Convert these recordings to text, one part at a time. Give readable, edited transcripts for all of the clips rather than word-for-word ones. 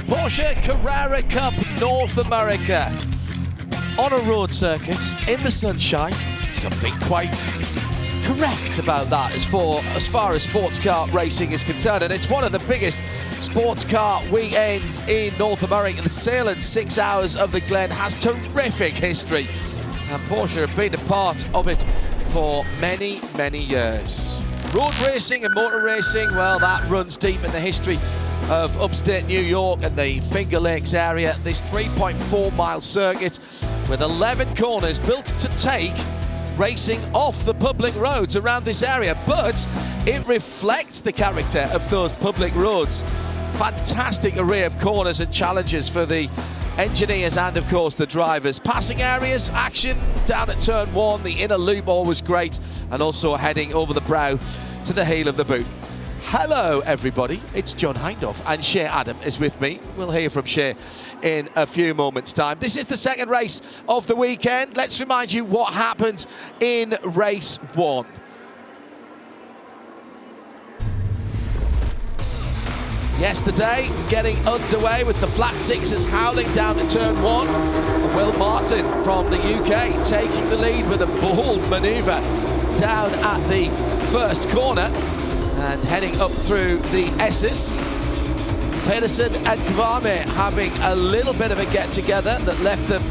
Porsche Carrera Cup North America on a road circuit in the sunshine. Something quite correct about that as far as sports car racing is concerned, and it's one of the biggest sports car weekends in North America. The Salem 6 Hours of the Glen has terrific history, and Porsche have been a part of it for many, many years. Road racing and motor racing, well, that runs deep in the history of upstate New York and the Finger Lakes area. This 3.4-mile circuit with 11 corners built to take racing off the public roads around this area, but it reflects the character of those public roads. Fantastic array of corners and challenges for the engineers and, of course, the drivers. Passing areas, action down at turn 1, the inner loop always great, and also heading over the brow to the heel of the boot. Hello everybody, it's John Hindhaugh and Shea Adam is with me. We'll hear from Shea in a few moments' time. This is the second race of the weekend. Let's remind you what happened in race 1. Yesterday, getting underway with the flat sixes howling down to turn 1. Will Martin from the UK taking the lead with a bold manoeuvre down at the first corner and heading up through the S's. Pedersen and Kvarme having a little bit of a get-together that left them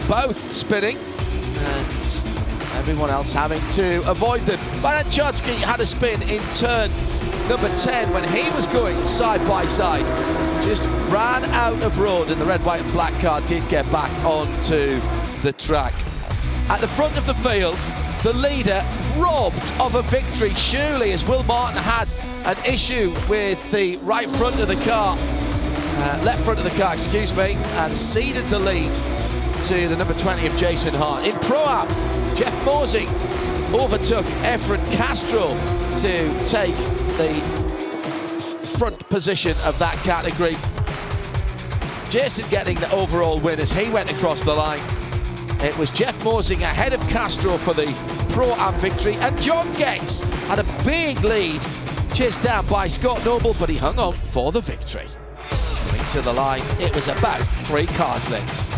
both spinning, and everyone else having to avoid them. Baranchowski had a spin in turn number 10 when he was going side by side. Just ran out of road, and the red, white and black car did get back onto the track. At the front of the field, the leader robbed of a victory, surely, as Will Martin had an issue with the right front of the car, left front of the car, excuse me, and ceded the lead to the number 20 of Jason Hart. In Pro-Am, Jeff Mosing overtook Efren Castro to take the front position of that category. Jason getting the overall win as he went across the line. It was Jeff Mosing ahead of Castro for the Pro-Am victory, and John Getz had a big lead, chased down by Scott Noble, but he hung on for the victory. Coming to the line, it was about 3 cars lengths.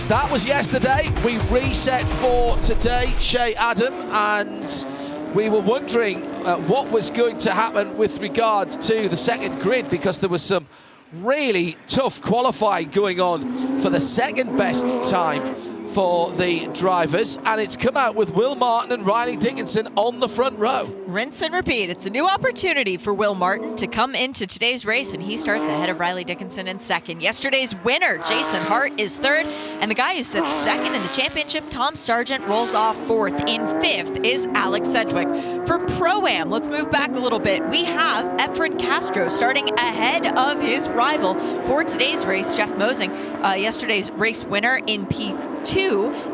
That was yesterday. We reset for today, Shea Adam, and we were wondering what was going to happen with regards to the second grid, because there was some really tough qualifying going on for the second best time for the drivers, and it's come out with Will Martin and Riley Dickinson on the front row. Rinse and repeat. It's a new opportunity for Will Martin to come into today's race, and he starts ahead of Riley Dickinson in second. Yesterday's winner, Jason Hart, is third, and the guy who sits second in the championship, Tom Sargent, rolls off fourth. In fifth is Alex Sedgwick. For Pro-Am, let's move back a little bit. We have Efren Castro starting ahead of his rival for today's race, Jeff Mosing, yesterday's race winner in P2,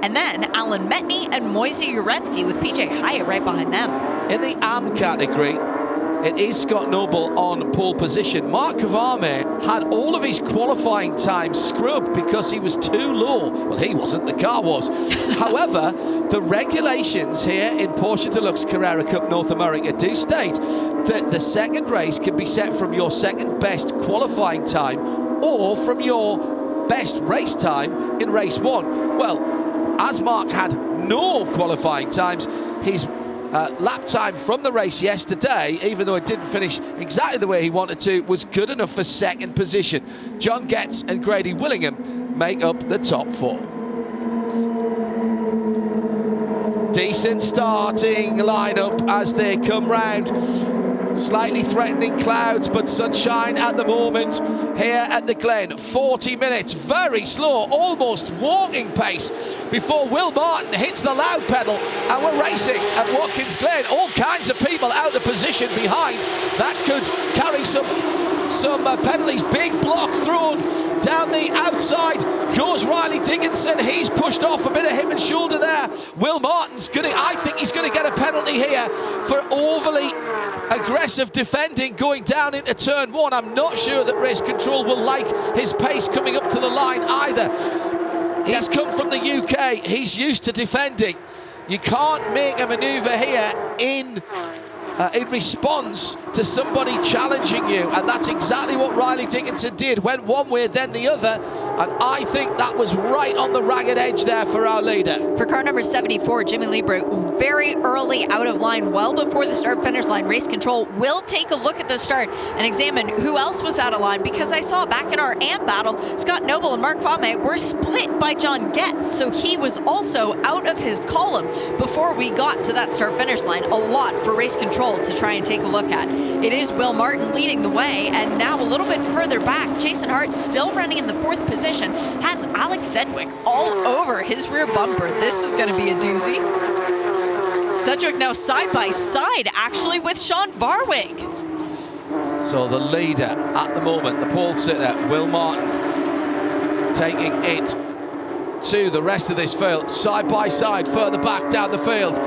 and then Alan Metney and Moise Uretsky with PJ Hyatt right behind them. In the AM category, it is Scott Noble on pole position. Mark Kvarme had all of his qualifying time scrubbed because he was too low. Well, he wasn't, the car was. However, the regulations here in Porsche Deluxe Carrera Cup North America do state that the second race can be set from your second best qualifying time or from your best race time in race 1. Well, as Mark had no qualifying times, his lap time from the race yesterday, even though it didn't finish exactly the way he wanted to, was good enough for second position. John Getz and Grady Willingham make up the top 4. Decent starting lineup as they come round. Slightly threatening clouds, but sunshine at the moment here at the Glen. 40 minutes, very slow, almost walking pace before Will Martin hits the loud pedal, and we're racing at Watkins Glen. All kinds of people out of position behind. That could carry some penalties. Big block thrown down the outside. Goes Riley Dickinson. He's pushed off a bit of hip and shoulder there. Will Martin's I think he's going to get a penalty here for overly aggressive defending going down into turn 1. I'm not sure that race control will like his pace coming up to the line either. He's come from the UK. He's used to defending. You can't make a manoeuvre here in response to somebody challenging you, and that's exactly what Riley Dickinson did. Went one way, then the other, and I think that was right on the ragged edge there for our leader. For car number 74, Jimmy Liebert, very early out of line, well before the start-finish line. Race control will take a look at the start and examine who else was out of line, because I saw back in our AM battle, Scott Noble and Mark Fame were split by John Getz, so he was also out of his column before we got to that start-finish line. A lot for race control to try and take a look at. It is Will Martin leading the way, and now a little bit further back, Jason Hart still running in the 4th position, has Alex Sedgwick all over his rear bumper. This is going to be a doozy. Sedgwick now side by side, actually, with Sean Varwig. So the leader at the moment, the pole sitter, Will Martin, taking it to the rest of this field, side by side, further back down the field.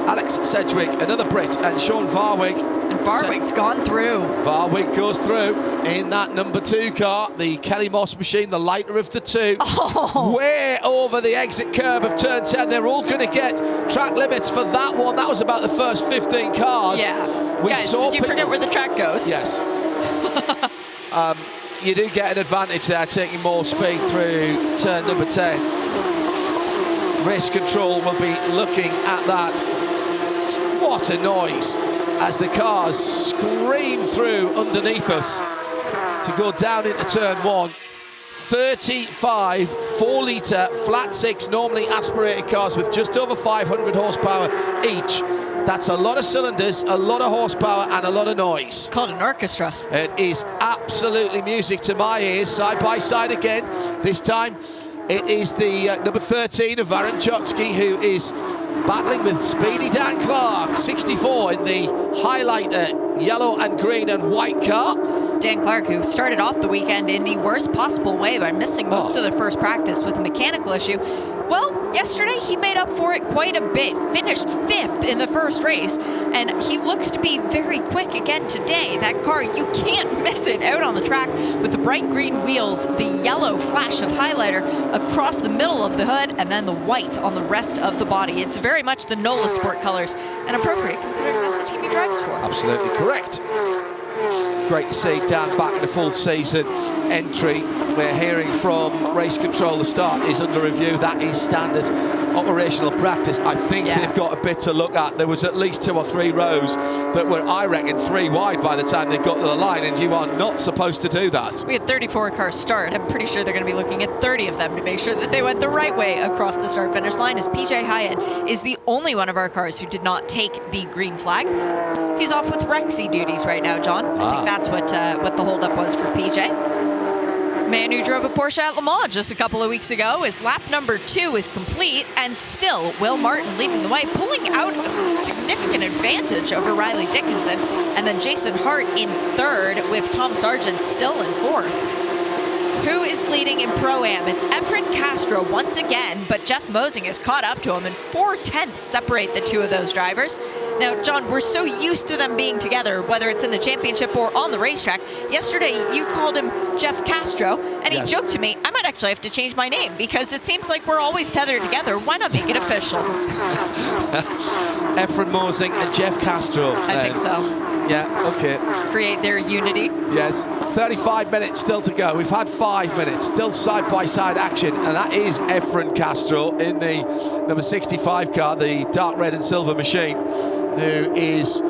Alex Sedgwick, another Brit, and Sean Varwig. And Varwig's gone through. Varwig goes through in that number 2 car, the Kelly Moss machine, the lighter of the two. Oh. Way over the exit curb of turn 10. They're all going to get track limits for that one. That was about the first 15 cars. Yeah. Guys, did you forget where the track goes? Yes. You do get an advantage there, taking more speed through turn number 10. Race control will be looking at that. What a noise as the cars scream through underneath us to go down into turn 1. 35 4-litre flat 6 normally aspirated cars with just over 500 horsepower each. That's a lot of cylinders, a lot of horsepower, and a lot of noise. It's called an orchestra. It is absolutely music to my ears. Side by side again. This time it is the number 13 of Varun Chotsky, who is battling with Speedy Dan Clark, 64 in the highlighter yellow and green and white car. Dan Clark, who started off the weekend in the worst possible way by missing most of the first practice with a mechanical issue. Well, yesterday he made up for it quite a bit, finished 5th in the first race, and he looks to be very quick again today. That car, you can't miss it out on the track with the bright green wheels, the yellow flash of highlighter across the middle of the hood, and then the white on the rest of the body. It's very much the NOLA Sport colors, and appropriate considering that's the team he drives for. Absolutely correct. Great to see Dan back in the full season entry. We're hearing from race control the start is under review. That is standard operational practice. I think they've got a bit to look at. There was at least 2 or 3 rows that were, I reckon, 3 wide by the time they got to the line, and you are not supposed to do that. We had 34 cars start. I'm pretty sure they're going to be looking at 30 of them to make sure that they went the right way across the start-finish line, as PJ Hyatt is the only one of our cars who did not take the green flag. He's off with Rexy duties right now, John. I think that's what the holdup was for PJ. Man who drove a Porsche at Le Mans just a couple of weeks ago. His lap number 2 is complete, and still Will Martin leading the way, pulling out a significant advantage over Riley Dickinson, and then Jason Hart in 3rd with Tom Sargent still in 4th. Who is leading in Pro-Am? It's Efren Castro once again, but Jeff Mosing has caught up to him, and 4/10 separate the 2 of those drivers. Now, John, we're so used to them being together, whether it's in the championship or on the racetrack. Yesterday, you called him Jeff Castro, and he joked to me, I might actually have to change my name because it seems like we're always tethered together. Why not make it official? Efren Mosing and Jeff Castro. I think so. Yeah, okay. Create their unity. Yes, 35 minutes still to go. We've had 5 minutes, still side-by-side action, and that is Efren Castro in the number 65 car, the dark red and silver machine, who is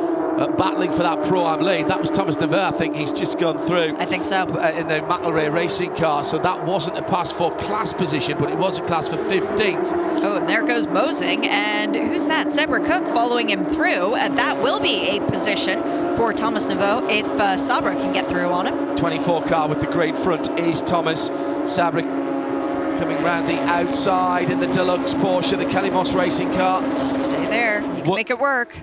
battling for that Pro-Am lead. That was Thomas Neveu, I think he's just gone through. I think so. In the McElrea racing car, so that wasn't a pass for class position, but it was a class for 15th. Oh, and there goes Mosing, and who's that? Zebra Cook following him through, and that will be a position for Thomas Neveu if Sabra can get through on him. 24 car with the green front is Thomas. Sabra coming round the outside in the deluxe Porsche, the Kelly Moss racing car. Stay there, you can make it work.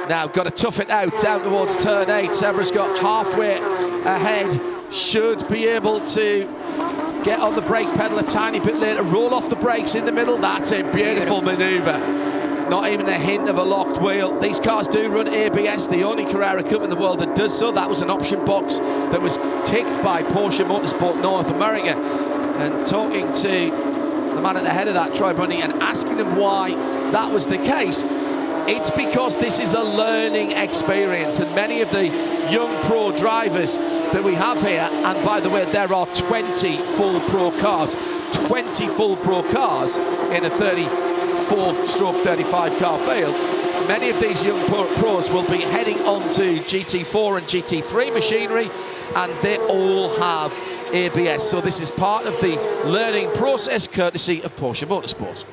Now got to tough it out down towards turn 8. Sabra's got halfway ahead. Should be able to get on the brake pedal a tiny bit later. Roll off the brakes in the middle. That's a beautiful manoeuvre. Not even a hint of a locked wheel. These cars do run ABS. The only Carrera Cup in the world that does so. That was an option box that was ticked by Porsche Motorsport North America. and talking to the man at the head of that, Troy Bunny, and asking them why that was the case. It's because this is a learning experience, and many of the young pro drivers that we have here, and by the way, there are 20 full pro cars, 20 full pro cars in a 34/35 car field. Many of these young pros will be heading on to GT4 and GT3 machinery, and they all have ABS. So this is part of the learning process, courtesy of Porsche Motorsport.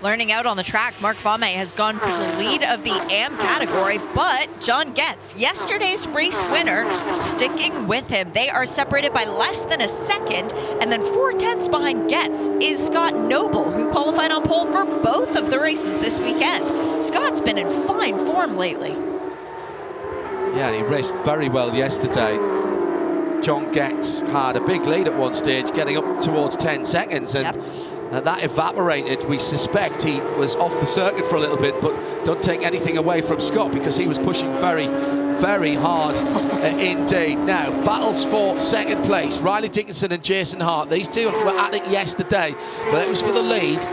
Learning out on the track, Mark Vame has gone to the lead of the AM category, but John Getz, yesterday's race winner, sticking with him. They are separated by less than a second, and then 4/10 behind Getz is Scott Noble, who qualified on pole for both of the races this weekend. Scott's been in fine form lately. Yeah, and he raced very well yesterday. John Getz had a big lead at one stage, getting up towards 10 seconds, and that evaporated. We suspect he was off the circuit for a little bit, but don't take anything away from Scott, because he was pushing very, very hard indeed. Now, battles for second place. Riley Dickinson and Jason Hart. These two were at it yesterday, but it was for the lead.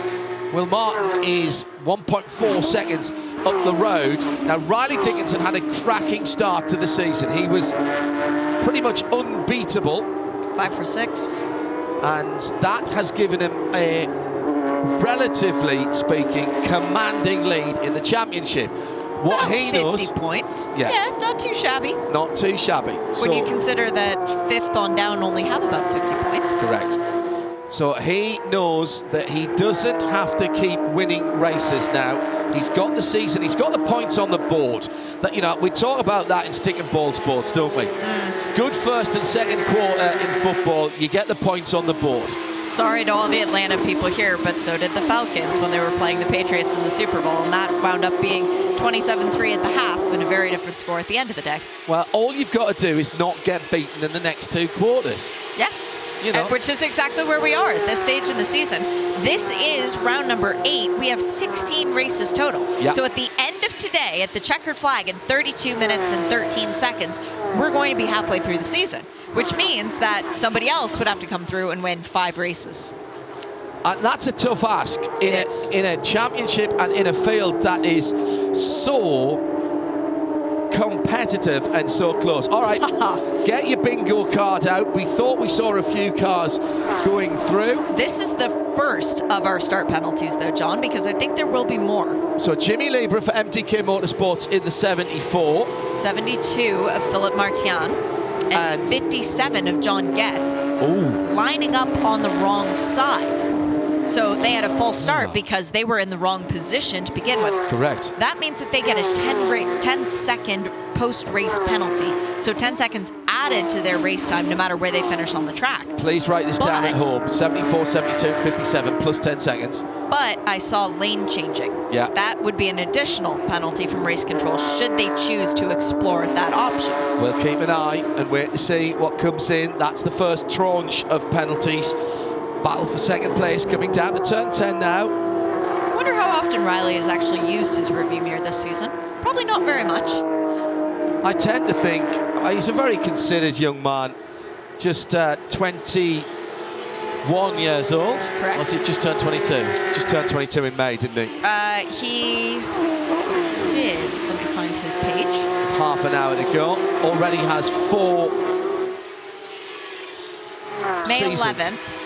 Will Martin is 1.4 seconds up the road. Now, Riley Dickinson had a cracking start to the season. He was pretty much unbeatable. 5 for 6. And that has given him a, relatively speaking, commanding lead in the championship. What about he 50 knows, points. Yeah, not too shabby. Not too shabby. When you consider that fifth on down only have about 50 points. Correct. So he knows that he doesn't have to keep winning races now. He's got the season, he's got the points on the board. That, you know, we talk about that in stick and ball sports, don't we? Good first and second quarter in football, you get the points on the board. Sorry to all the Atlanta people here, but so did the Falcons when they were playing the Patriots in the Super Bowl, and that wound up being 27-3 at the half and a very different score at the end of the day. Well, all you've got to do is not get beaten in the next two quarters. Yeah. You know. Which is exactly where we are at this stage in the season. This is round number 8. We have 16 races total. Yep. So at the end of today, at the checkered flag in 32 minutes and 13 seconds, we're going to be halfway through the season, which means that somebody else would have to come through and win 5 races. That's a tough ask in a championship and in a field that is so competitive and so close. All right, get your bingo card out. We thought we saw a few cars going through. This is the first of our start penalties, though, John, because I think there will be more. So Jimmy Lieber for MTK Motorsports in the 74. 72 of Philippe Martian. And 57 of John Getz. Lining up on the wrong side. So they had a false start because they were in the wrong position to begin with. Correct. That means that they get a 10-second post-race penalty. So 10 seconds added to their race time no matter where they finish on the track. Please write this down at home. 74, 72, 57 plus 10 seconds. But I saw lane changing. Yeah. That would be an additional penalty from race control should they choose to explore that option. We'll keep an eye and wait to see what comes in. That's the first tranche of penalties. Battle for second place coming down to turn 10 now. I wonder how often Riley has actually used his rearview mirror this season. Probably not very much. I tend to think he's a very considered young man. Just 21 years old. Correct. Or was he just turned 22? Just turned 22 in May, didn't he? He did. Let me find his page. Half an hour to go. Already has 4 May seasons.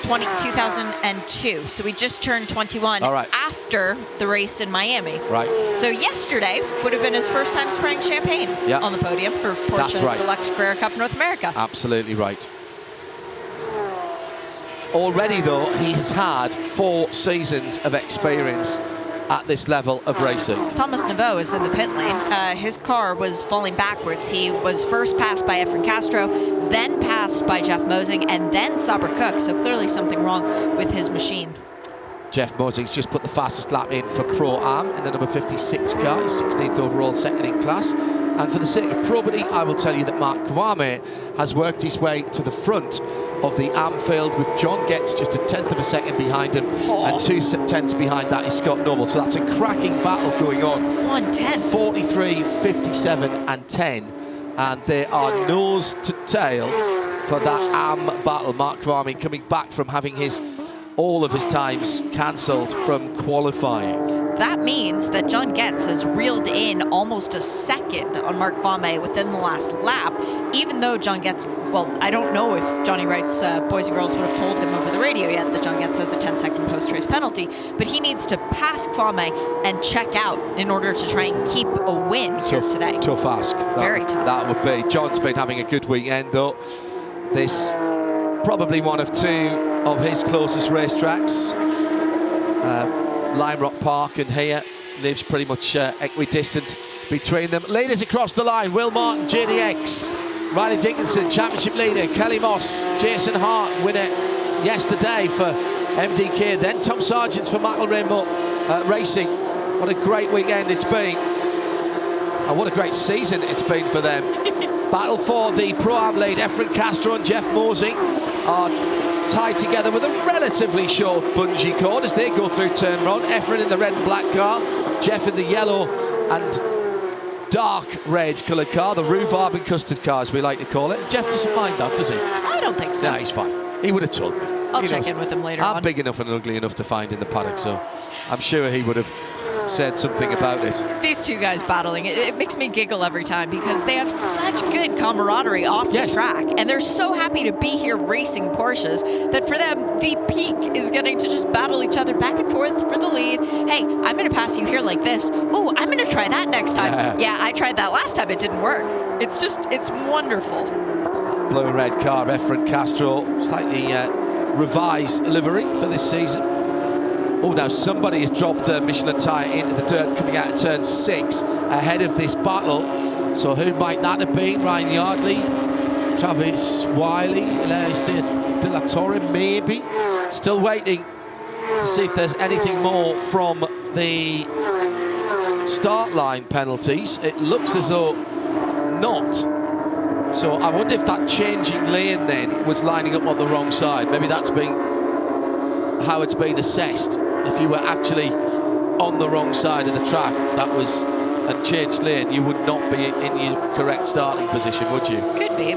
11th, 2002. So we just turned 21 after the race in Miami. Right. So yesterday would have been his first time spraying champagne on the podium for Porsche Deluxe Carrera Cup North America. Absolutely right. Already, though, he has had 4 seasons of experience at this level of racing. Thomas Naveau is in the pit lane. His car was falling backwards. He was first passed by Efren Castro, then passed by Jeff Mosing, and then Saber Cook. So clearly something wrong with his machine. Jeff Mosing's just put the fastest lap in for Pro-Am in the number 56 car, 16th overall, second in class. And for the sake of probity, I will tell you that Mark Kwame has worked his way to the front of the AM field with John Getz just a 10th of a second behind him, and 2 tenths behind that is Scott Noble. So that's a cracking battle going on. 1:10. 43, 57 and 10. And they are nose to tail for that AM battle. Mark Kvamme coming back from having all of his times cancelled from qualifying. That means that John Getz has reeled in almost a second on Mark Kvamme within the last lap, even though John Getz, well, I don't know if Johnny Wright's boys and girls would have told him over the radio yet that John Getz has a 10-second post-race penalty, but he needs to pass Kvamme and check out in order to try and keep a win here today. Tough ask. Very tough. That would be. John's been having a good weekend, though. This probably one of two of his closest racetracks. Lime Rock Park and here lives pretty much equidistant between them. Leaders across the line: Will Martin, JDX, Riley Dickinson, championship leader, Kelly Moss, Jason Hart, winner yesterday for MDK, then Tom Sargent's for McElrea Racing. What a great weekend it's been, and what a great season it's been for them. Battle for the Pro-Am lead. Efren Castro and Jeff Mosing are tied together with a relatively short bungee cord as they go through turn one. Efren in the red and black car, Jeff in the yellow and dark red coloured car, the rhubarb and custard car as we like to call it. Jeff doesn't mind that, does he? I don't think so. No, he's fine. He would have told me. I'll check in with him later on. I'm big enough and ugly enough to find in the paddock, so I'm sure he would have said something about it. These two guys battling, it makes me giggle every time because they have such good camaraderie off the track, and they're so happy to be here racing Porsches that for them the peak is getting to just battle each other back and forth for the lead. Hey, I'm going to pass you here like this. Oh, I'm going to try that next time. Yeah, I tried that last time, it didn't work. It's wonderful. Blue and red car, Efren Castro, slightly revised livery for this season. Oh, now somebody has dropped a Michelin tyre into the dirt coming out of turn 6 ahead of this battle. So who might that have been? Ryan Yardley, Travis Wiley, De La Torre, maybe. Still waiting to see if there's anything more from the start line penalties. It looks as though not. So I wonder if that changing lane then was lining up on the wrong side. Maybe that's been how it's been assessed. If you were actually on the wrong side of the track, that was a changed lane, you would not be in your correct starting position, would you? Could be.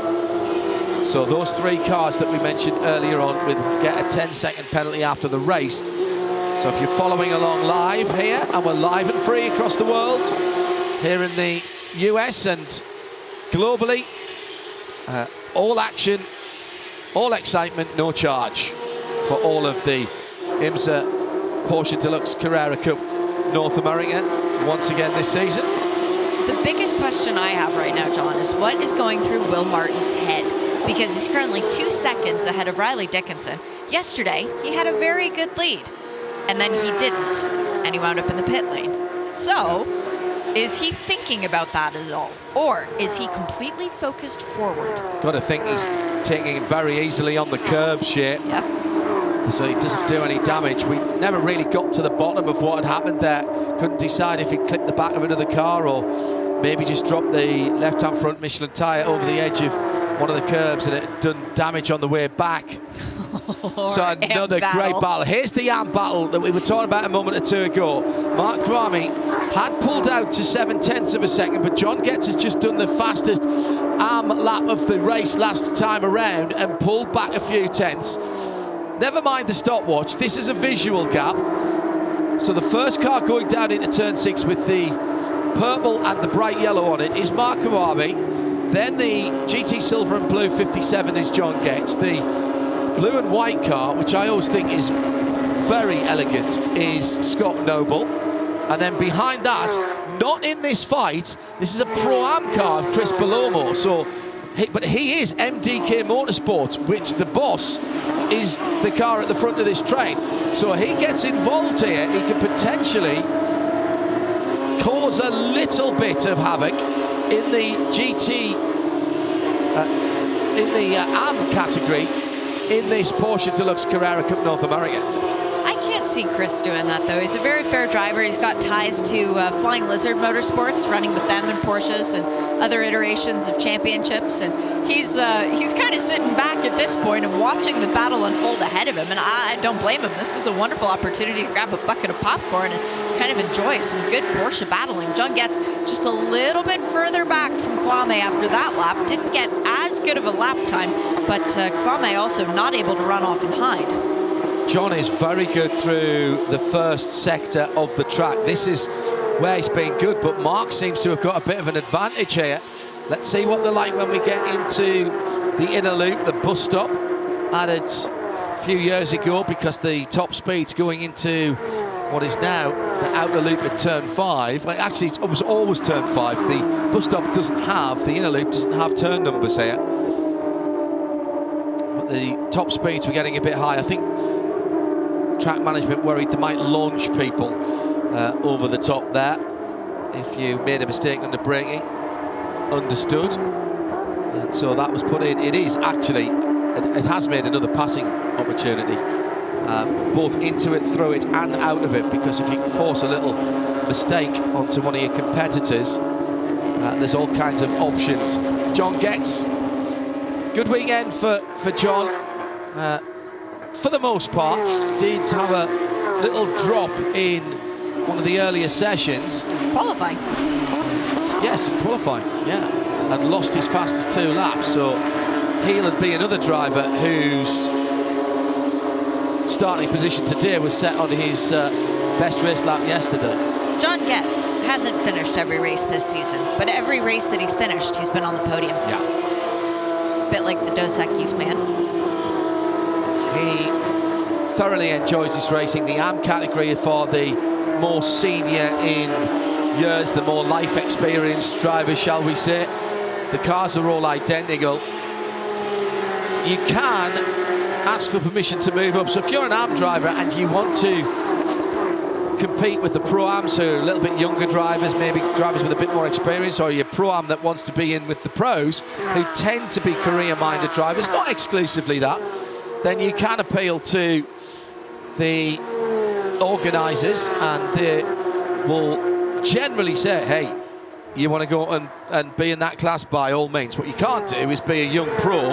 So those three cars that we mentioned earlier on would get a 10-second penalty after the race. So if you're following along live here, and we're live and free across the world, here in the US and globally, all action, all excitement, no charge for all of the IMSA Porsche Deluxe Carrera Cup North America once again this season. The biggest question I have right now, John, is what is going through Will Martin's head? Because he's currently 2 seconds ahead of Riley Dickinson. Yesterday, he had a very good lead, and then he didn't, and he wound up in the pit lane. So, is he thinking about that at all? Or is he completely focused forward? Got to think he's taking it very easily on the curbs here. Yep. So he doesn't do any damage. We never really got to the bottom of what had happened there. Couldn't decide if he clipped the back of another car or maybe just dropped the left-hand front Michelin tyre over the edge of one of the curbs and it had done damage on the way back. So another great battle. Here's the AM battle that we were talking about a moment or two ago. Mark Kvamme had pulled out to 7/10 of a second, but John Getz has just done the fastest AM lap of the race last time around and pulled back a few tenths. Never mind the stopwatch, this is a visual gap. So the first car going down into turn 6 with the purple and the bright yellow on it is Mark Kvamme. Then the GT Silver and Blue 57 is John Getz. The blue and white car, which I always think is very elegant, is Scott Noble. And then behind that, not in this fight, this is a Pro-Am car of Chris Palomo. So, but he is MDK Motorsports, which the boss is the car at the front of this train. So he gets involved here, he can potentially cause a little bit of havoc in the GT, in the AM category in this Porsche Deluxe Carrera Cup North America. I can't see Chris doing that, though. He's a very fair driver. He's got ties to Flying Lizard Motorsports, running with them and Porsches and other iterations of championships. And he's kind of sitting back at this point and watching the battle unfold ahead of him. And I don't blame him. This is a wonderful opportunity to grab a bucket of popcorn and kind of enjoy some good Porsche battling. John gets just a little bit further back from Kwame after that lap. Didn't get as good of a lap time, but Kwame also not able to run off and hide. John is very good through the first sector of the track. This is where he's been good, but Mark seems to have got a bit of an advantage here. Let's see what they're like when we get into the inner loop, the bus stop, added a few years ago because the top speed's going into what is now the outer loop at turn 5. Well, actually, it was always turn 5. The bus stop doesn't have, the inner loop doesn't have turn numbers here. But the top speeds were getting a bit high. I think track management worried they might launch people over the top there if you made a mistake under braking. Understood. And so that was put in. It is actually, it has made another passing opportunity, both into it, through it and out of it, because if you can force a little mistake onto one of your competitors, there's all kinds of options. John Getz, good weekend for John. For the most part, did have a little drop in one of the earlier sessions. Qualifying. Yes, in qualifying, yeah. And lost his fastest 2 laps, so he'll be another driver whose starting position today was set on his best race lap yesterday. John Getz hasn't finished every race this season, but every race that he's finished, he's been on the podium. Yeah. A bit like the Dos Equis man. He thoroughly enjoys his racing. The AM category for the more senior in years, the more life experienced drivers, shall we say. The cars are all identical. You can ask for permission to move up. So if you're an AM driver and you want to compete with the Pro-Ams, who are a little bit younger drivers, maybe drivers with a bit more experience, or your Pro-Am that wants to be in with the pros, who tend to be career-minded drivers, not exclusively that, then you can appeal to the organisers, and they will generally say, hey, you want to go and be in that class, by all means. What you can't do is be a young pro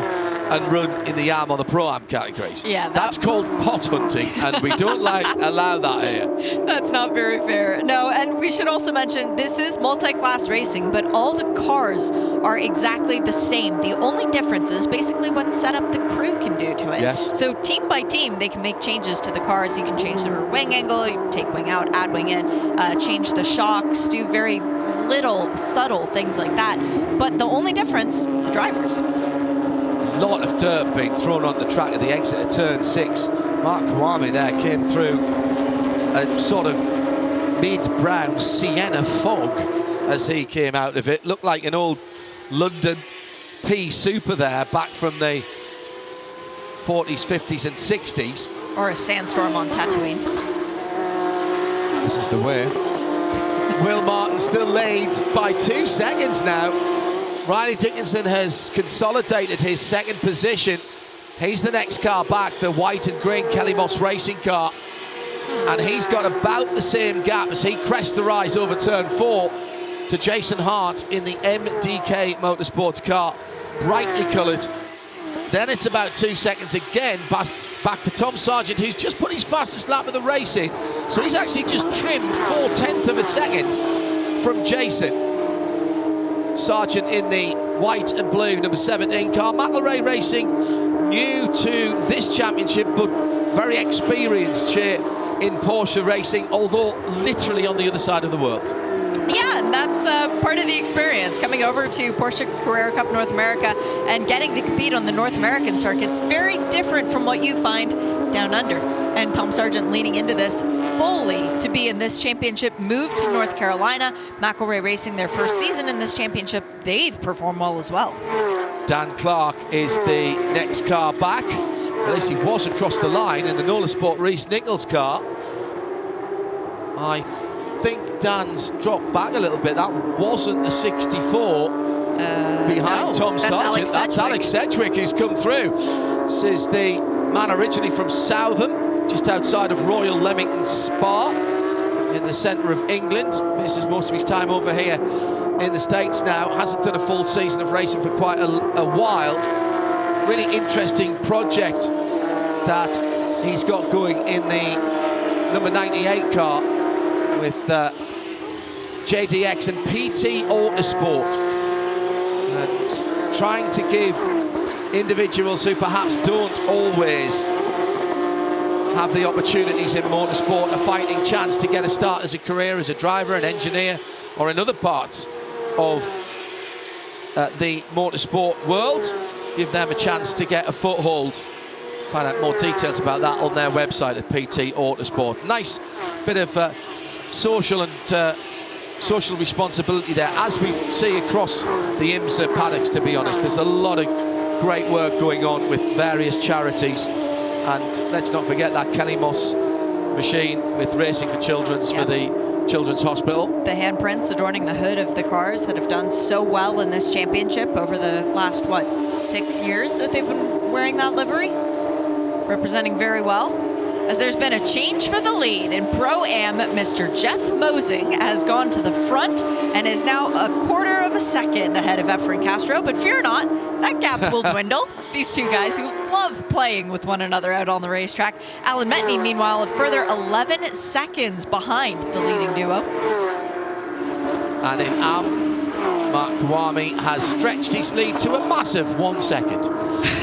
and run in the AM or the Pro-Am categories. Yeah, that's called pot hunting, and we don't allow that here. That's not very fair. No, and we should also mention this is multi-class racing, but all the cars are exactly the same. The only difference is basically what setup the crew can do to it. Yes. So team by team, they can make changes to the cars. You can change the rear wing angle, you take wing out, add wing in, change the shocks, do very little subtle things like that. But the only difference, the drivers. A lot of dirt being thrown on the track at the exit of turn 6. Mark Kwame there came through a sort of mid-brown sienna fog as he came out of it. Looked like an old London pea super there, back from the 40s, 50s and 60s. Or a sandstorm on Tatooine. This is the way. Will Martin still leads by 2 seconds now. Riley Dickinson has consolidated his second position. He's the next car back, the white and green Kelly Moss racing car. And he's got about the same gap as he crests the rise over turn 4 to Jason Hart in the MDK Motorsports car, brightly coloured. Then it's about 2 seconds again, back to Tom Sargent, who's just put his fastest lap of the race in. So he's actually just trimmed 4/10 of a second from Jason. Sargent in the white and blue number 17 car. McElrea Racing, new to this championship, but very experienced in Porsche racing, although literally on the other side of the world. Yeah, and that's part of the experience, coming over to Porsche Carrera Cup North America and getting to compete on the North American circuits. Very different from what you find down under. And Tom Sargent leaning into this fully to be in this championship, moved to North Carolina. McElrea Racing, their first season in this championship, they've performed well as well. Dan Clark is the next car back. At least he was across the line in the Nola Sport Reese Nichols car. I think Dan's dropped back a little bit. That wasn't the 64 behind Tom Sargent. That's Alex Sedgwick who's come through. This is the man originally from Southam, just outside of Royal Leamington Spa in the centre of England. This is most of his time over here in the States now. Hasn't done a full season of racing for quite a while. Really interesting project that he's got going in the number 98 car with JDX and PT Autosport, and trying to give individuals who perhaps don't always have the opportunities in motorsport a fighting chance to get a start as a career, as a driver, an engineer, or in other parts of the motorsport world. Give them a chance to get a foothold. Find out more details about that on their website at PT Autosport. Nice bit of social and social responsibility there, as we see across the IMSA paddocks, to be honest. There's a lot of great work going on with various charities. And let's not forget that Kelly Moss machine with Racing for Children's for the Children's Hospital. The handprints adorning the hood of the cars that have done so well in this championship over the last, 6 years that they've been wearing that livery. Representing very well. As there's been a change for the lead in Pro-Am, Mr. Jeff Mosing has gone to the front and is now a quarter of a second ahead of Efren Castro. But fear not, that gap will dwindle. These two guys who love playing with one another out on the racetrack. Alan Metney, meanwhile, a further 11 seconds behind the leading duo. And in Mark Kawami has stretched his lead to a massive 1 second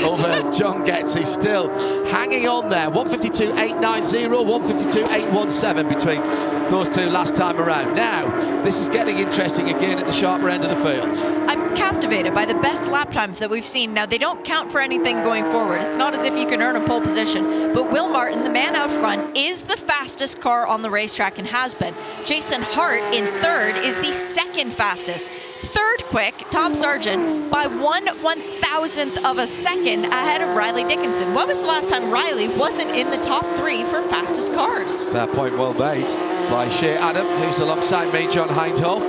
over John Getz. He's still hanging on there. 152.890, 152.817 between those two last time around. Now, this is getting interesting again at the sharper end of the field. I'm captivated by the best lap times that we've seen. Now, they don't count for anything going forward. It's not as if you can earn a pole position, but Will Martin, the man out front, is the fastest car on the racetrack and has been. Jason Hart in third is the second fastest. Third quick, Tom Sargent, by 1/1000th of a second ahead of Riley Dickinson. When was the last time Riley wasn't in the top 3 for fastest cars? Fair point well made by Shea Adam, who's alongside me, John Hindhoff.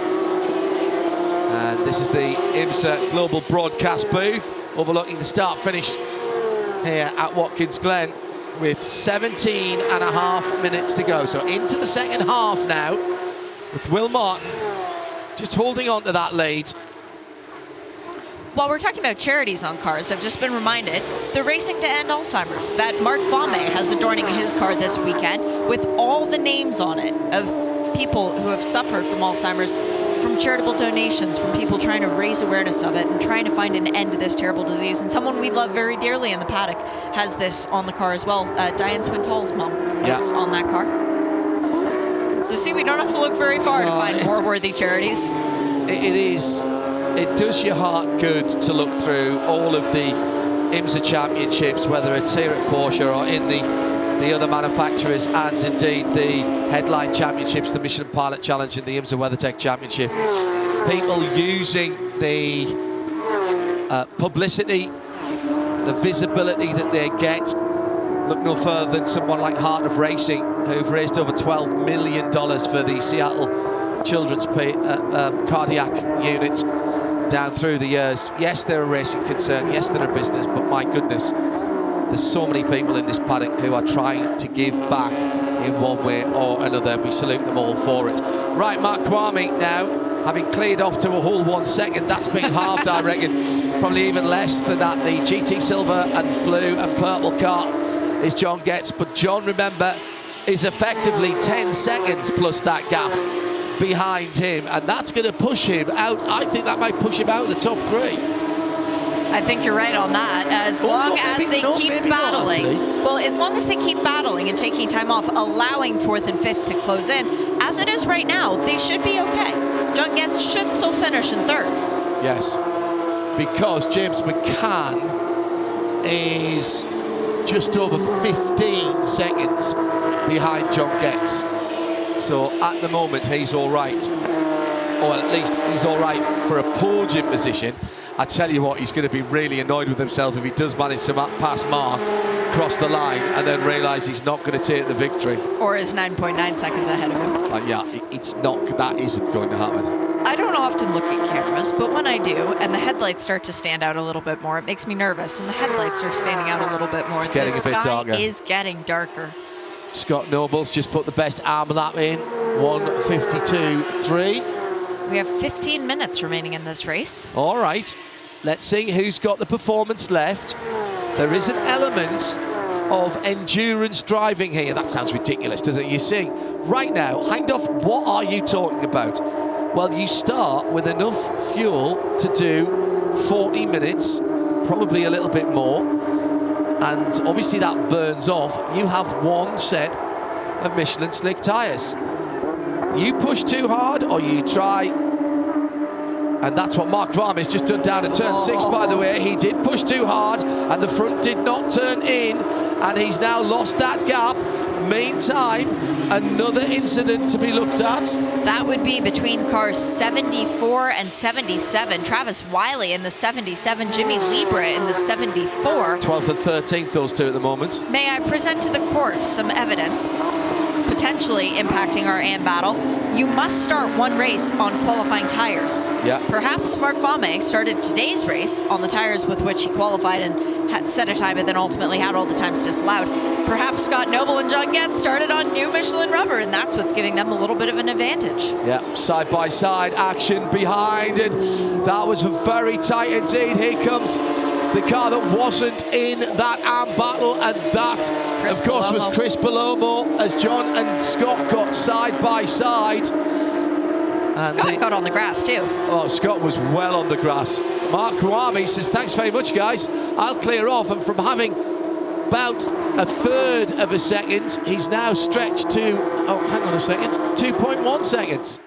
And this is the IMSA Global Broadcast booth overlooking the start-finish here at Watkins Glen with 17.5 minutes to go. So into the second half now with Will Martin just holding on to that lead. While we're talking about charities on cars, I've just been reminded the Racing to End Alzheimer's that Mark Fame has adorning his car this weekend with all the names on it of people who have suffered from Alzheimer's, from charitable donations, from people trying to raise awareness of it and trying to find an end to this terrible disease. And someone we love very dearly in the paddock has this on the car as well. Diane Swintoll's mom is on that car. So see, we don't have to look very far to find more worthy charities. It does your heart good to look through all of the IMSA championships, whether it's here at Porsche or in the other manufacturers, and indeed the headline championships, the Michelin Pilot Challenge and the IMSA WeatherTech Championship. People using the publicity, the visibility that they get. Look no further than someone like Heart of Racing, who've raised over $12 million for the Seattle Children's Cardiac Unit down through the years. Yes, they're a racing concern. Yes, they're a business. But my goodness, there's so many people in this paddock who are trying to give back in one way or another. We salute them all for it. Right, Mark Kwame now, having cleared off to a whole 1 second. That's been halved, I reckon. Probably even less than that. The GT Silver and Blue and Purple car is John Getz. But John, remember, is effectively 10 seconds plus that gap behind him, and that's going to push him out. I think that might push him out of the top 3. I think you're right on that. As long as they keep battling. Well, as long as they keep battling and taking time off, allowing 4th and 5th to close in, as it is right now, they should be okay. John Getz should still finish in 3rd. Yes, because James McCann is just over 15 seconds behind John Getz. So at the moment he's all right, or at least he's all right for a podium position. I tell you what, he's going to be really annoyed with himself if he does manage to pass Mark, cross the line, and then realise he's not going to take the victory. Or is 9.9 seconds ahead of him. Yeah, it's not. That isn't going to happen. I don't often look at cameras, but when I do, and the headlights start to stand out a little bit more, it makes me nervous. And the headlights are standing out a little bit more. It's getting a bit darker. The sky is getting darker. Scott Noble's just put the best arm lap in, 1:52.3. We have 15 minutes remaining in this race. All right, let's see who's got the performance left. There is an element of endurance driving here. That sounds ridiculous, doesn't it? You see, right now, Hindhoff, what are you talking about? Well, you start with enough fuel to do 40 minutes, probably a little bit more, and obviously that burns off. You have one set of Michelin slick tyres. You push too hard or you try, and that's what Mark Varmy's just done down at turn 6, by the way. He did push too hard and the front did not turn in, and he's now lost that gap. Meantime, another incident to be looked at. That would be between cars 74 and 77. Travis Wiley in the 77, Jimmy Libre in the 74. 12th and 13th, those two at the moment. May I present to the court some evidence potentially impacting our AM battle? You must start one race on qualifying tires. Yeah. Perhaps Mark Varmy started today's race on the tires with which he qualified and had set a time and then ultimately had all the times disallowed. Perhaps Scott Noble and John Getz started on new Michelin rubber, and that's what's giving them a little bit of an advantage. Yeah, side-by-side action behind, and that was very tight indeed. Here comes the car that wasn't in that arm battle, and that, Chris of course, Palomo. was Chris Palomo, as John and Scott got side-by-side. Scott got on the grass, too. Oh, Scott was well on the grass. Mark Kawami says, thanks very much, guys. I'll clear off, and from having about a third of a second, he's now stretched to, oh, hang on a second, 2.1 seconds.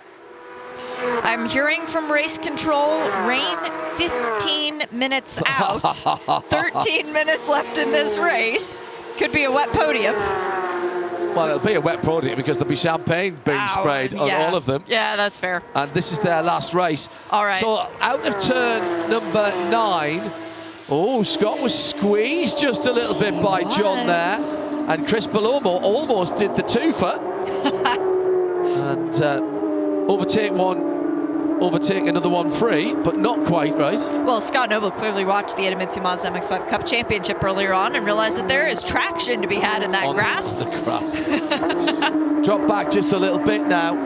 I'm hearing from race control, rain 15 minutes out, 13 minutes left in this race. Could be a wet podium. Well, it'll be a wet podium because there'll be champagne being sprayed on all of them. Yeah, that's fair. And this is their last race. All right. So out of turn number 9, oh, Scott was squeezed just a little bit by John there. And Chris Palomo almost did the twofer. And overtake another one free, but not quite right. Well, Scott Noble clearly watched the Idemitsu Mazda MX-5 Cup Championship earlier on and realized that there is traction to be had in that grass. On the grass. Drop back just a little bit now.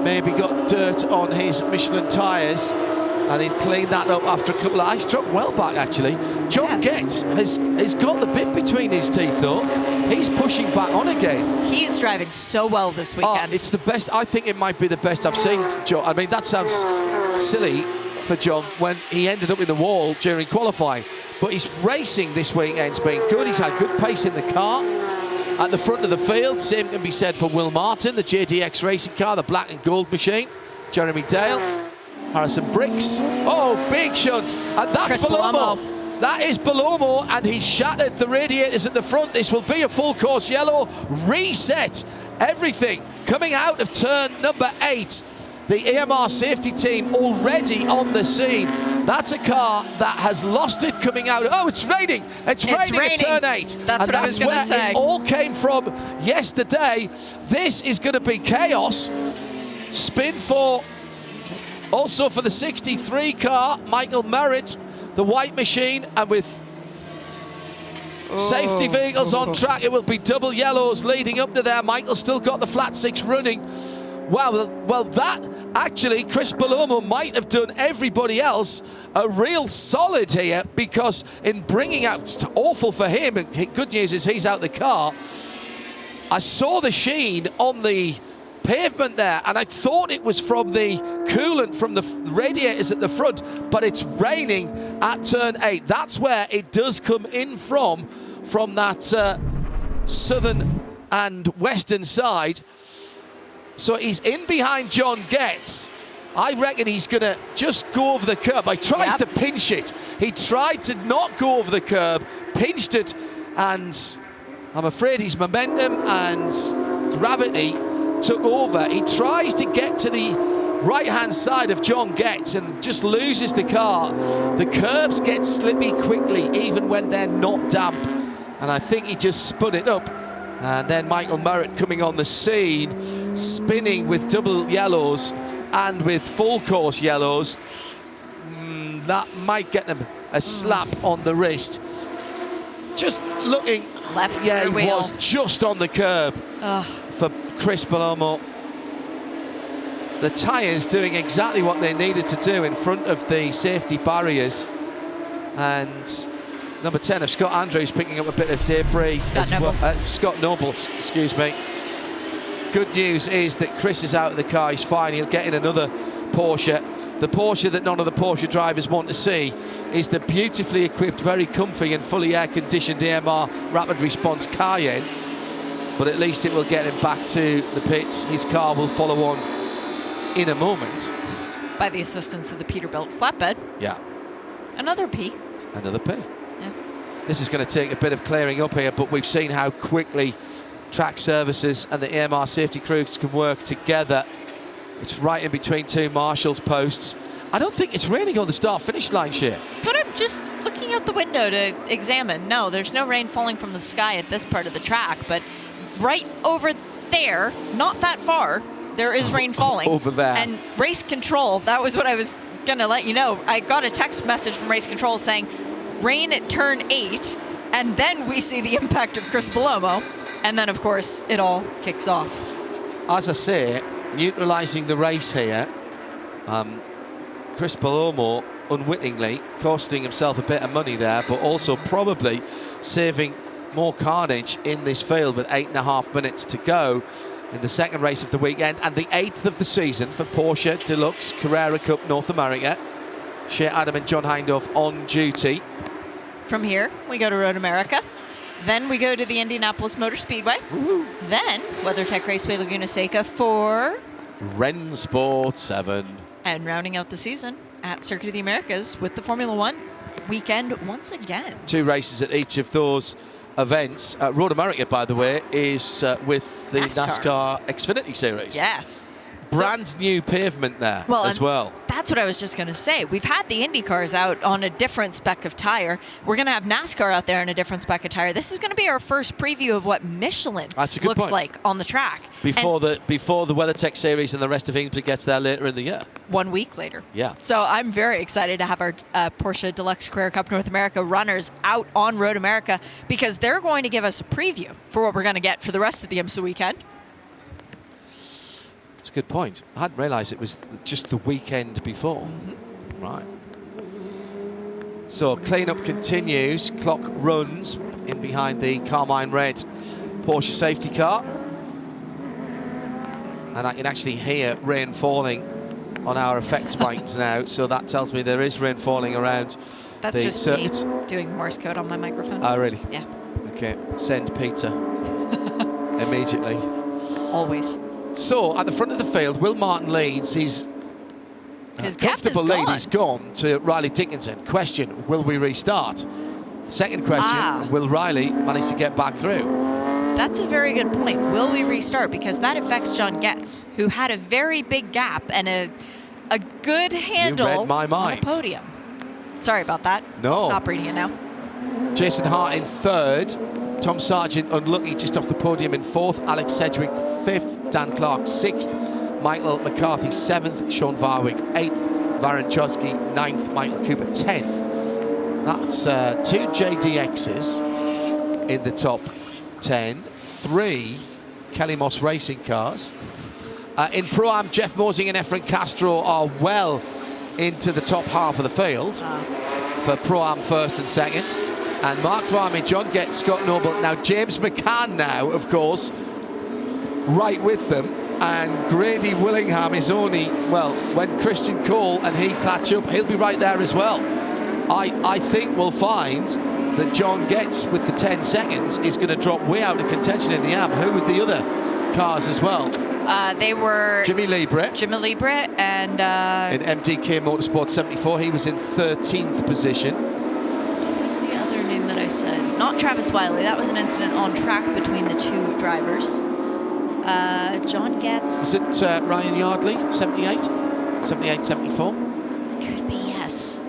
Maybe got dirt on his Michelin tyres, and he cleaned that up after a couple of ice. Dropped well back, actually. John Getz has got the bit between his teeth, though. He's pushing back on again. He's driving so well this weekend. It's the best. I think it might be the best I've seen, John. I mean, that sounds silly for John when he ended up in the wall during qualifying. But his racing this weekend's been good. He's had good pace in the car. At the front of the field, same can be said for Will Martin, the JDX racing car, the black and gold machine. Jeremy Dale, Harrison Bricks. Oh, big shunt. And that's Chris Palomo. That is Palomo, and he shattered the radiators at the front. This will be a full course yellow. Reset everything coming out of turn number 8. The EMR safety team already on the scene. That's a car that has lost it coming out. Oh, it's raining. It's raining at turn 8. That's what I was going to say. It all came from yesterday. This is going to be chaos. Spin for, also for the 63 car, Michael Merritt, the white machine, and with safety vehicles on track, it will be double yellows leading up to there. Michael's still got the flat 6 running. Wow, well, that actually, Chris Palomo might have done everybody else a real solid here, because in bringing out, it's awful for him, and good news is he's out the car. I saw the sheen on the pavement there, and I thought it was from the coolant from the radiators at the front, but it's raining at turn 8. That's where it does come in from that southern and western side. So he's in behind John Getz. I reckon he's going to just go over the curb. He tries to pinch it. He tried to not go over the curb, pinched it, and I'm afraid his momentum and gravity took over. He tries to get to the right-hand side of John Getz and just loses the car. The curbs get slippy quickly, even when they're not damp. And I think he just spun it up. And then Michael Merritt coming on the scene, spinning with double yellows and with full course yellows. That might get them a slap on the wrist. just looking. Left Yeah, rear he wheel. was just on the curb for Chris Palomo. The tyres doing exactly what they needed to do in front of the safety barriers. And number 10 of Scott Andrews picking up a bit of debris. Scott Noble. Scott Noble, excuse me. Good news is that Chris is out of the car. He's fine. He'll get in another Porsche. The Porsche that none of the Porsche drivers want to see is the beautifully equipped, very comfy and fully air-conditioned AMR Rapid Response Cayenne. But at least it will get him back to the pits. His car will follow on in a moment. By the assistance of the Peterbilt flatbed. Yeah. Another P. Another P. Yeah. This is going to take a bit of clearing up here, but we've seen how quickly track services and the AMR safety crews can work together. It's right in between two marshals posts. I don't think it's raining on the start-finish line, Shea. That's what I'm just looking out the window to examine. No, there's no rain falling from the sky at this part of the track, but right over there, not that far, there is rain falling. Over there. And race control, that was what I was going to let you know. I got a text message from race control saying rain at turn 8, and then we see the impact of Chris Palomo. And then, of course, it all kicks off. As I say, neutralising the race here, Chris Palomo unwittingly costing himself a bit of money there, but also probably saving more carnage in this field with 8.5 minutes to go in the second race of the weekend and the 8th of the season for Porsche Deluxe Carrera Cup North America. Shea Adam and John Hindhaugh on duty. From here, we go to Road America. Then we go to the Indianapolis Motor Speedway. Woo-hoo. Then WeatherTech Raceway Laguna Seca for Rennsport 7. And rounding out the season at Circuit of the Americas with the Formula One weekend once again. 2 races at each of those events. Road America, by the way, is with the NASCAR Xfinity Series. Yeah. Brand new pavement there as well. That's what I was just going to say. We've had the Indy cars out on a different spec of tire. We're going to have NASCAR out there on a different spec of tire. This is going to be our first preview of what Michelin looks like on the track. Before the WeatherTech Series and the rest of IMSA gets there later in the year. 1 week later. Yeah. So I'm very excited to have our Porsche Deluxe Carrera Cup North America runners out on Road America because they're going to give us a preview for what we're going to get for the rest of the IMSA weekend. That's a good point. I hadn't realised it was just the weekend before. Right. So clean-up continues. Clock runs in behind the carmine red Porsche safety car. And I can actually hear rain falling on our effects mics now. So that tells me there is rain falling around That's the just circuit. me doing Morse code on my microphone. Oh, really? Yeah. Okay. Send Peter immediately. Always. So, at the front of the field, Will Martin leads. His comfortable lead is gone to Riley Dickinson. Question, will we restart? Second question, will Riley manage to get back through? That's a very good point. Will we restart? Because that affects John Getz, who had a very big gap and a good handle You read my mind. on the podium. Sorry about that. No. I'll stop reading it now. Jason Hart in third. Tom Sargent unlucky just off the podium in fourth. Alex Sedgwick fifth. Dan Clark sixth. Michael McCarthy seventh. Sean Varwick eighth. Varun Chosky ninth. Michael Cooper 10th. That's 2 JDXs in the top 10. 3 Kelly Moss racing cars. In Pro-Am, Jeff Mosing and Efren Castro are well into the top half of the field for Pro-Am first and second. And Mark Varmy, John Getz, Scott Noble. Now James McCann now, of course, right with them. And Grady Willingham is only, well, when Christian Cole and he catch up, he'll be right there as well. I think we'll find that John Getz, with the 10 seconds, is going to drop way out of contention in the AM. Who was the other cars as well? They were Jimmy Libre and in MDK Motorsport 74. He was in 13th position. What was the other name that I said? Not Travis Wiley. That was an incident on track between the two drivers. John Getz. Was it Ryan Yardley, 78? 78, 74? Could be, yes.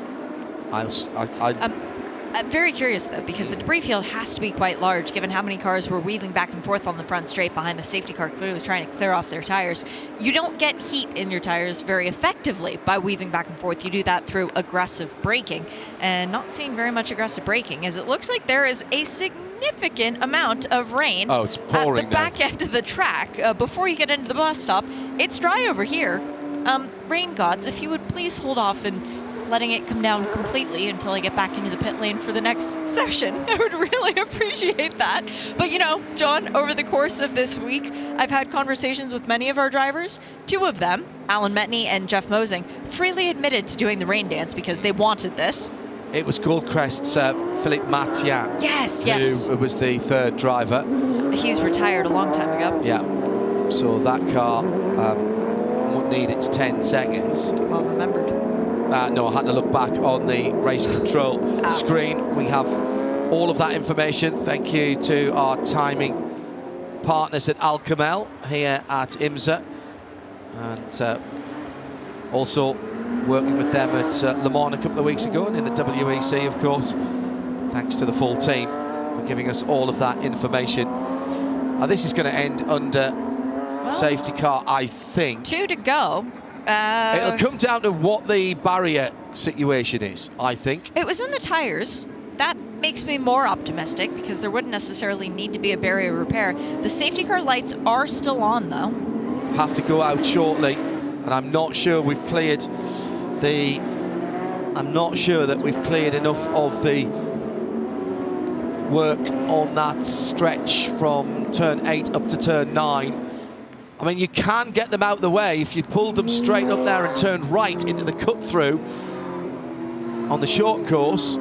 I'm very curious, though, because the debris field has to be quite large, given how many cars were weaving back and forth on the front straight behind the safety car, clearly trying to clear off their tires. You don't get heat in your tires very effectively by weaving back and forth. You do that through aggressive braking, and not seeing very much aggressive braking, as it looks like there is a significant amount of rain it's pouring at the back end of the track. Before you get into the bus stop, it's dry over here. Rain gods, if you would please hold off and letting it come down completely until I get back into the pit lane for the next session. I would really appreciate that. But you know, John, over the course of this week, I've had conversations with many of our drivers. Two of them, Alan Metney and Jeff Mosing, freely admitted to doing the rain dance because they wanted this. It was Goldcrest's Philippe Mathian. Yes. Who was the third driver. He's retired a long time ago. Yeah. So that car won't need its 10 seconds. Well remembered. No, I had to look back on the race control screen. We have all of that information. Thank you to our timing partners at Alcamel here at IMSA. And also working with them at Le Mans a couple of weeks ago and in the WEC, of course. Thanks to the full team for giving us all of that information. This is going to end under safety car, I think. 2 to go. It'll come down to what the barrier situation is, I think. It was in the tires. That makes me more optimistic because there wouldn't necessarily need to be a barrier repair. The safety car lights are still on, though. Have to go out shortly, and I'm not sure we've cleared the... I'm not sure that we've cleared enough of the work on that stretch from turn 8 up to turn 9. I mean, you can get them out of the way if you pulled them straight up there and turned right into the cut-through on the short course.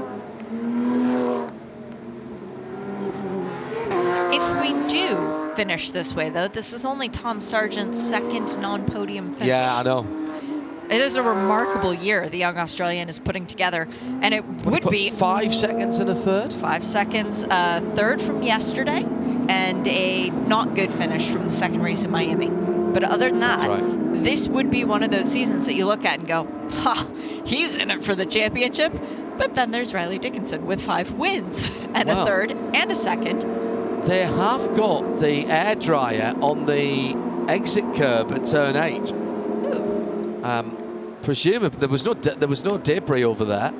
If we do finish this way, though, this is only Tom Sargent's second non-podium finish. Yeah, I know. It is a remarkable year the young Australian is putting together, and it would be 5 seconds and a third. 5 seconds, third from yesterday, and a not good finish from the second race in Miami. But other than that, this would be one of those seasons that you look at and go, ha, he's in it for the championship. But then there's Riley Dickinson with 5 wins and a third and a second. They have got the air dryer on the exit curb at turn 8. Presumably there was no debris over there.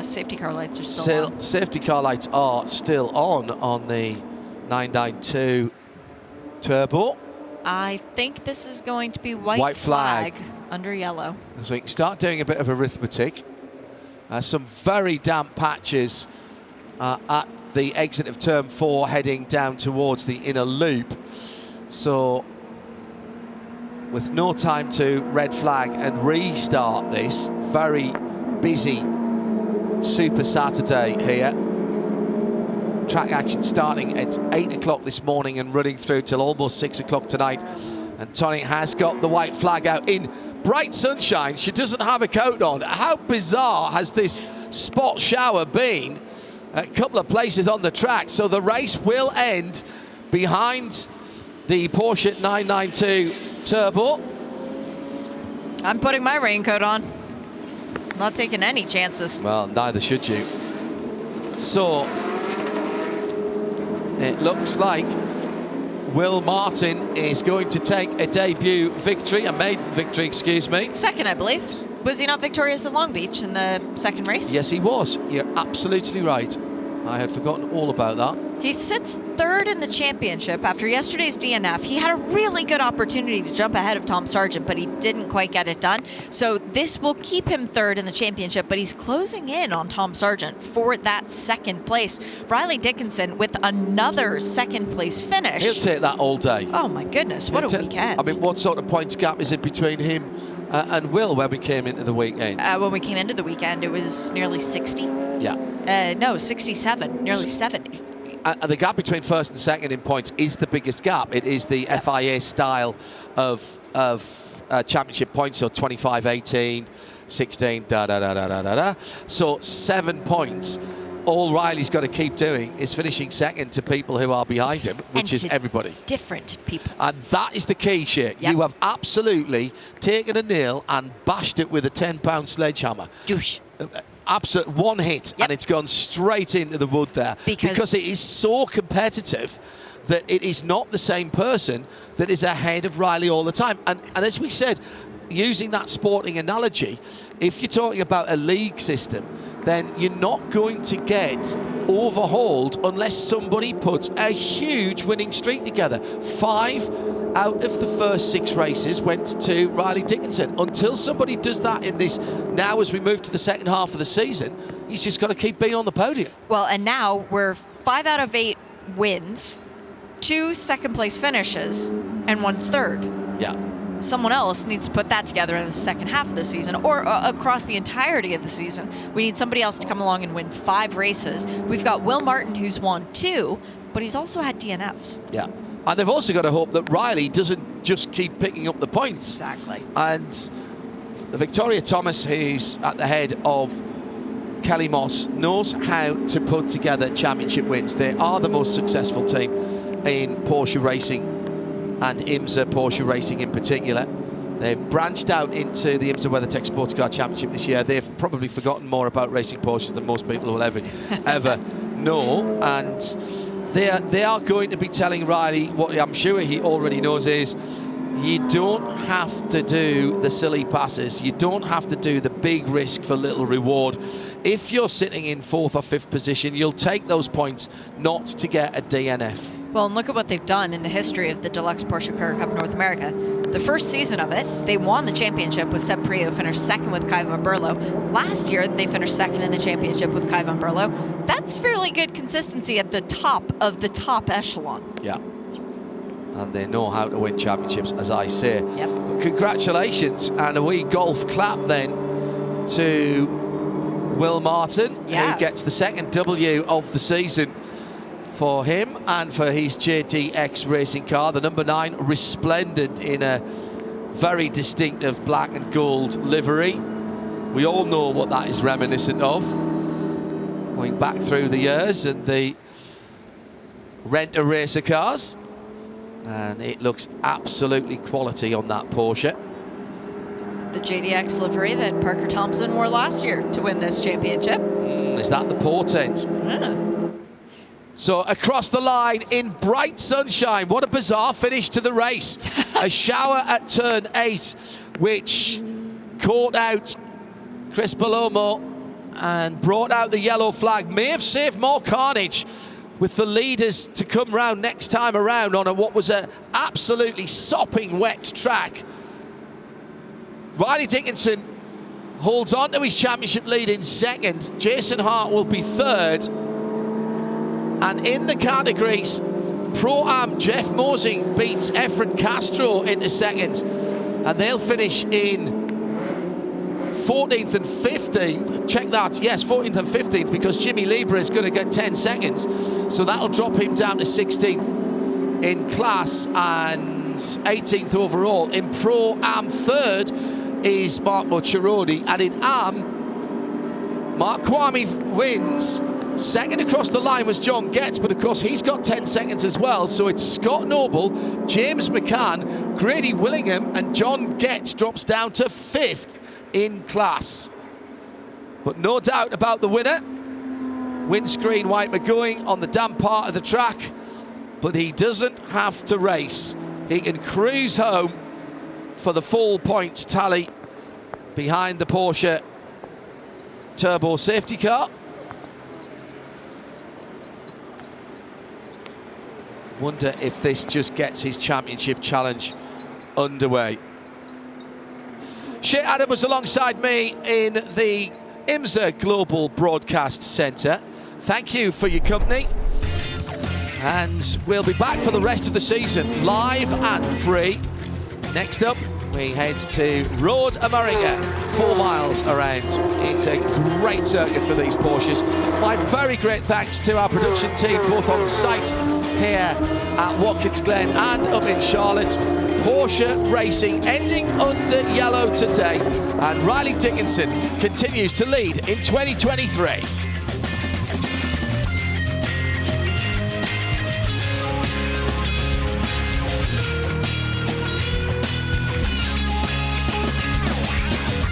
Safety car lights are still on. Safety car lights are still on the 992 turbo. I think this is going to be white flag under yellow. So you can start doing a bit of arithmetic. Some very damp patches at the exit of turn 4 heading down towards the inner loop. So with no time to red flag and restart this very busy Super Saturday here. Track action starting at 8 o'clock this morning and running through till almost 6 o'clock tonight. And Tony has got the white flag out in bright sunshine. She doesn't have a coat on. How bizarre has this spot shower been? A couple of places on the track. So the race will end behind the Porsche 992 Turbo. I'm putting my raincoat on. Not taking any chances. Well, neither should you. So it looks like Will Martin is going to take a debut victory, a maiden victory, excuse me. Second, I believe. Was he not victorious at Long Beach in the second race? Yes, he was. You're absolutely right. I had forgotten all about that. He sits third in the championship after yesterday's DNF. He had a really good opportunity to jump ahead of Tom Sargent, but he didn't quite get it done. So this will keep him third in the championship, but he's closing in on Tom Sargent for that second place. Riley Dickinson with another second place finish. He'll take that all day. Oh my goodness, what a weekend. I mean, what sort of points gap is it between him and Will when we came into the weekend? When we came into the weekend, it was nearly 60. Yeah. No, 67, nearly 70. The gap between first and second in points is the biggest gap. It is the FIA style of championship points, so 25, 18, 16, da-da-da-da-da-da. So 7 points. All Riley's got to keep doing is finishing second to people who are behind him, which is everybody. Different people. And that is the key, Shea. Yep. You have absolutely taken a nail and bashed it with a 10-pound sledgehammer. Douche. absolute one hit, and it's gone straight into the wood there. Because it is so competitive that it is not the same person that is ahead of Riley all the time. And as we said, using that sporting analogy, if you're talking about a league system, then you're not going to get overhauled unless somebody puts a huge winning streak together. 5 out of the first 6 races went to Riley Dickinson. Until somebody does that in this, now as we move to the second half of the season, he's just got to keep being on the podium. Well, and now we're 5 out of 8 wins, 2 second-place finishes, and 1 third. Yeah. Someone else needs to put that together in the second half of the season, or across the entirety of the season. We need somebody else to come along and win 5 races. We've got Will Martin, who's won 2, but he's also had DNFs. Yeah. And they've also got to hope that Riley doesn't just keep picking up the points. Exactly. And Victoria Thomas, who's at the head of Kelly Moss, knows how to put together championship wins. They are the most successful team in Porsche racing, and IMSA Porsche racing in particular. They've branched out into the IMSA WeatherTech Sports Car Championship this year. They've probably forgotten more about racing Porsches than most people will ever know. And they are going to be telling Riley what I'm sure he already knows is, you don't have to do the silly passes. You don't have to do the big risk for little reward. If you're sitting in 4th or 5th position, you'll take those points not to get a DNF. Well, and look at what they've done in the history of the Deluxe Porsche Carrera Cup North America. The first season of it, they won the championship with Seb Priaulx, finished 2nd with Kai van Berlo. Last year, they finished 2nd in the championship with Kai van Berlo. That's fairly good consistency at the top of the top echelon. Yeah. And they know how to win championships, as I say. Yep. Congratulations, and a wee golf clap then to Will Martin, who gets the 2nd W of the season for him and for his JTX racing car. The number 9, resplendent in a very distinctive black and gold livery. We all know what that is reminiscent of, going back through the years and the rent-a-racer cars. And it looks absolutely quality on that Porsche. The JDX livery that Parker Thompson wore last year to win this championship. Is that the portent? Yeah. So across the line in bright sunshine. What a bizarre finish to the race. A shower at turn 8, which caught out Chris Palomo and brought out the yellow flag. May have saved more carnage with the leaders to come round next time around on what was an absolutely sopping wet track. Riley Dickinson holds on to his championship lead in 2nd. Jason Hart will be 3rd. And in the categories, Pro-Am, Jeff Mosing beats Efren Castro into 2nd. And they'll finish in 14th and 15th. Check that, yes, 14th and 15th, because Jimmy Libra is going to get 10 seconds. So that'll drop him down to 16th in class and 18th overall. In Pro-Am, 3rd is Mark Mocciaroni. And in Am, Mark Kwame wins. 2nd across the line was John Getz, but of course he's got 10 seconds as well. So it's Scott Noble, James McCann, Grady Willingham, and John Getz drops down to 5th in class. But no doubt about the winner. Windscreen wiper going on the damp part of the track, but he doesn't have to race. He can cruise home for the full points tally behind the Porsche Turbo safety car. Wonder if this just gets his championship challenge underway. Shea Adam was alongside me in the IMSA Global Broadcast Centre. Thank you for your company. And we'll be back for the rest of the season, live and free. Next up, we head to Road America, 4 miles around. It's a great circuit for these Porsches. My very great thanks to our production team, both on site here at Watkins Glen and up in Charlotte. Porsche racing ending under yellow today, and Riley Dickinson continues to lead in 2023.